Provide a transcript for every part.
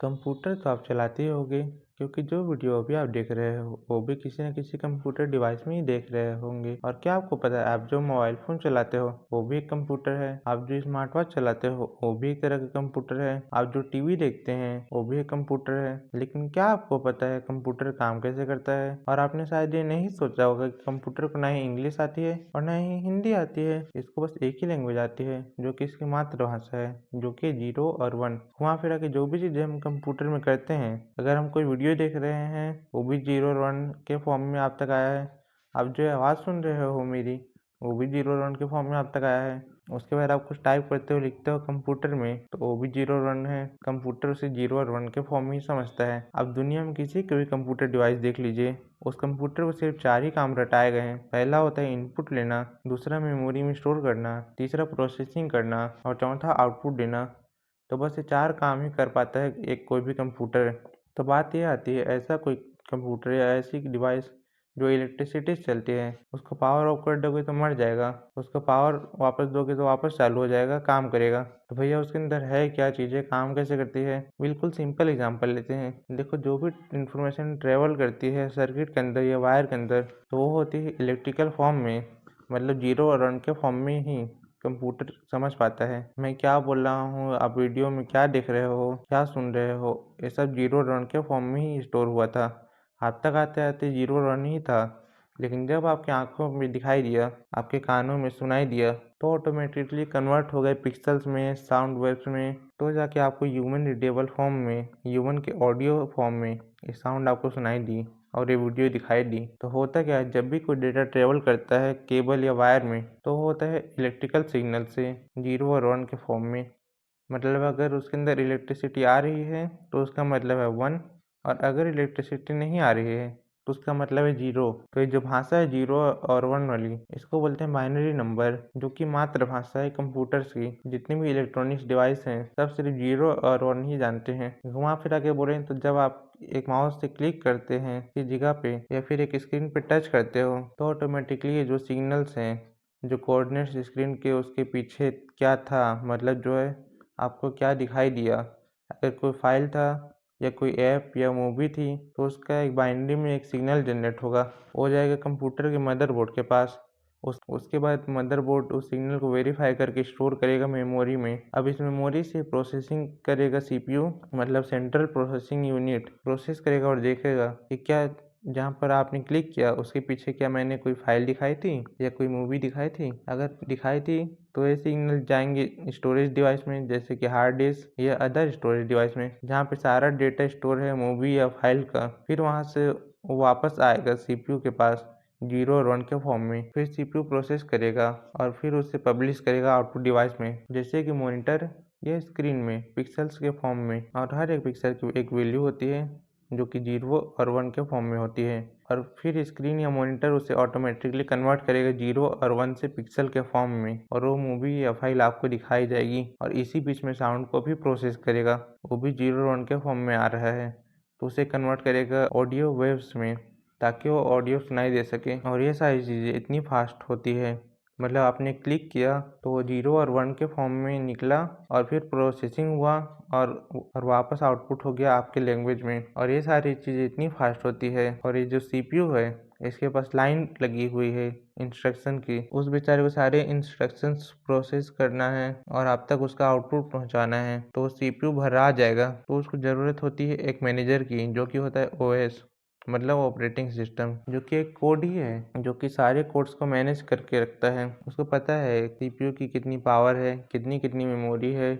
Computer तो आप चलाते ही होंगे क्योंकि जो वीडियो अभी आप देख रहे हो वो भी किसी न किसी कंप्यूटर डिवाइस में ही देख रहे होंगे। और क्या आपको पता है, आप जो मोबाइल फ़ोन चलाते हो वो भी एक कंप्यूटर है। आप जो स्मार्ट वॉच चलाते हो वो भी एक तरह का कंप्यूटर है। आप जो टीवी देखते हैं वो भी एक कंप्यूटर है। लेकिन क्या आपको पता है कंप्यूटर काम कैसे करता है? और आपने शायद ये नहीं सोचा होगा कि कंप्यूटर को ना ही इंग्लिश आती है और ना ही हिंदी आती है। इसको बस एक ही लैंग्वेज आती है जो कि इसकी मातृभाषा है, जो कि 0 और 1। घुमा फिरा के जो भी चीज़ें हम कंप्यूटर में करते हैं, अगर हम कोई वीडियो देख रहे हैं वो भी 0 और 1 के फॉर्म में आप तक आया है। आप जो आवाज़ सुन रहे हो मेरी, वो भी 0 और 1 के फॉर्म में आप तक आया है। उसके बाद आप कुछ टाइप करते हो, लिखते हो कंप्यूटर में, तो वो भी 0 और 1 है। कंप्यूटर उसे 0 और 1 के फॉर्म में ही समझता है। अब दुनिया में किसी के भी कंप्यूटर डिवाइस देख लीजिए, उस कंप्यूटर को सिर्फ 4 ही काम रटाए गए हैं। पहला होता है इनपुट लेना, दूसरा मेमोरी में स्टोर करना, तीसरा प्रोसेसिंग करना और चौथा आउटपुट देना। तो बस ये 4 काम ही कर पाता है एक कोई भी कंप्यूटर। तो बात ये आती है, ऐसा कोई कंप्यूटर या ऐसी डिवाइस जो इलेक्ट्रिसिटी से चलती है, उसको पावर ऑफ कर दोगे तो मर जाएगा, उसको पावर वापस दोगे तो वापस चालू हो जाएगा, काम करेगा। तो भैया उसके अंदर है क्या चीज़ें, काम कैसे करती है? बिल्कुल सिंपल एग्जांपल लेते हैं। देखो, जो भी इंफॉर्मेशन ट्रेवल करती है सर्किट के अंदर या वायर के अंदर, तो वो होती है इलेक्ट्रिकल फॉर्म में, मतलब 0 और 1 के फॉर्म में ही कंप्यूटर समझ पाता है। मैं क्या बोल रहा हूँ, आप वीडियो में क्या देख रहे हो, क्या सुन रहे हो, ये सब 0 और 1 के फॉर्म में ही स्टोर हुआ था। आप तक आते आते 0 और 1 ही था। लेकिन जब आपकी आंखों में दिखाई दिया, आपके कानों में सुनाई दिया, तो ऑटोमेटिकली कन्वर्ट हो गए पिक्सल्स में, साउंड वेव्स में, तो जाके आपको ह्यूमन रीडेबल फॉर्म में, ह्यूमन के ऑडियो फॉर्म में ये साउंड आपको सुनाई दी और ये वीडियो दिखाई दी। तो होता क्या है, जब भी कोई डेटा ट्रेवल करता है केबल या वायर में, तो होता है इलेक्ट्रिकल सिग्नल से 0 और 1 के फॉर्म में। मतलब अगर उसके अंदर इलेक्ट्रिसिटी आ रही है तो उसका मतलब है 1, और अगर इलेक्ट्रिसिटी नहीं आ रही है तो उसका मतलब है 0। तो ये जो भाषा है 0 और 1 वाली, इसको बोलते हैं बाइनरी नंबर, जो कि मातृभाषा है कंप्यूटर्स की। जितने भी इलेक्ट्रॉनिक्स डिवाइस हैं सब सिर्फ 0 और 1 ही जानते हैं। घुमा फिरा के बोले तो जब आप एक माउस से क्लिक करते हैं किसी जगह पे या फिर एक स्क्रीन पे टच करते हो, तो ऑटोमेटिकली ये जो सिग्नल्स हैं, जो कोऑर्डिनेट्स स्क्रीन के उसके पीछे क्या था, मतलब जो है आपको क्या दिखाई दिया, अगर कोई फाइल था या कोई ऐप या मूवी थी, तो उसका एक बाइनरी में एक सिग्नल जनरेट होगा, हो जाएगा कंप्यूटर के मदरबोर्ड के पास। उसके बाद मदरबोर्ड उस सिग्नल को वेरीफाई करके स्टोर करेगा मेमोरी में। अब इस मेमोरी से प्रोसेसिंग करेगा सीपीयू, मतलब सेंट्रल प्रोसेसिंग यूनिट, प्रोसेस करेगा और देखेगा कि क्या जहाँ पर आपने क्लिक किया उसके पीछे क्या मैंने कोई फाइल दिखाई थी या कोई मूवी दिखाई थी। अगर दिखाई थी तो ये सिग्नल जाएंगे स्टोरेज डिवाइस में, जैसे कि हार्ड डिस्क या अदर स्टोरेज डिवाइस में, जहाँ पे सारा डेटा स्टोर है मूवी या फाइल का। फिर वहाँ से वो वापस आएगा सीपीयू के पास 0 और 1 के फॉर्म में। फिर सीपीयू प्रोसेस करेगा और फिर उसे पब्लिश करेगा आउटपुट डिवाइस में, जैसे कि मॉनिटर या स्क्रीन में पिक्सल्स के फॉर्म में। और हर एक पिक्सल की एक वैल्यू होती है जो कि 0 और 1 के फॉर्म में होती है। और फिर स्क्रीन या मॉनिटर उसे ऑटोमेटिकली कन्वर्ट करेगा 0 और 1 से पिक्सल के फॉर्म में, और वो मूवी या फाइल आपको दिखाई जाएगी। और इसी बीच में साउंड को भी प्रोसेस करेगा, वो भी 0 और 1 के फॉर्म में आ रहा है, तो उसे कन्वर्ट करेगा ऑडियो वेव्स में, ताकि वो ऑडियो सुनाई दे सके। और ये सारी चीज़ें इतनी फास्ट होती है, मतलब आपने क्लिक किया तो वो 0 और 1 के फॉर्म में निकला और फिर प्रोसेसिंग हुआ और वापस आउटपुट हो गया आपके लैंग्वेज में। और ये सारी चीज़ें इतनी फास्ट होती है। और ये जो सीपीयू है, इसके पास लाइन लगी हुई है इंस्ट्रक्शन की, उस बेचारे को सारे इंस्ट्रक्शंस प्रोसेस करना है और आप तक उसका आउटपुट पहुंचाना है, तो सीपीयू भरा जाएगा। तो उसको ज़रूरत होती है एक मैनेजर की, जो कि होता है ओएस, मतलब ऑपरेटिंग सिस्टम, जो कि एक कोड ही है जो कि सारे कोड्स को मैनेज करके रखता है। उसको पता है सीपीयू की कितनी पावर है, कितनी कितनी मेमोरी है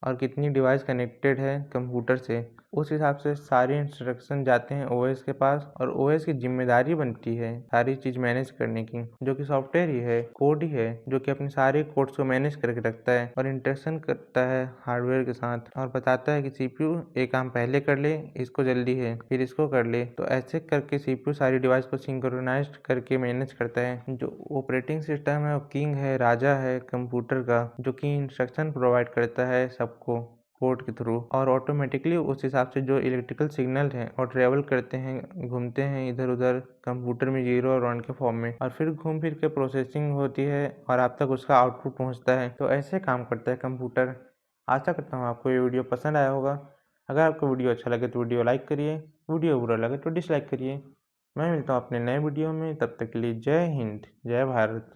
और कितनी डिवाइस कनेक्टेड है कंप्यूटर से। उस हिसाब से सारे इंस्ट्रक्शन जाते हैं ओएस के पास, और ओएस की जिम्मेदारी बनती है सारी चीज़ मैनेज करने की, जो कि सॉफ्टवेयर ही है, कोड ही है, जो कि अपने सारे कोड्स को मैनेज करके रखता है और इंटरेक्शन करता है हार्डवेयर के साथ, और बताता है कि सीपीयू एक काम पहले कर ले, इसको जल्दी है, फिर इसको कर ले। तो ऐसे करके सीपीयू सारी डिवाइस को सिंक्रोनाइज्ड करके मैनेज करता है। जो ऑपरेटिंग सिस्टम है वो किंग है, राजा है कंप्यूटर का, जो कि इंस्ट्रक्शन प्रोवाइड करता है सबको कोड के थ्रू, और ऑटोमेटिकली उस हिसाब से जो इलेक्ट्रिकल सिग्नल हैं और ट्रेवल करते हैं, घूमते हैं इधर उधर कंप्यूटर में 0 और 1 के फॉर्म में, और फिर घूम फिर के प्रोसेसिंग होती है और आप तक उसका आउटपुट पहुंचता है। तो ऐसे काम करता है कंप्यूटर। आशा करता हूँ आपको ये वीडियो पसंद आया होगा। अगर आपको वीडियो अच्छा लगे तो वीडियो लाइक करिए, वीडियो बुरा लगे तो डिसलाइक करिए। मैं मिलता हूँ अपने नए वीडियो में, तब तक के लिए जय हिंद, जय भारत।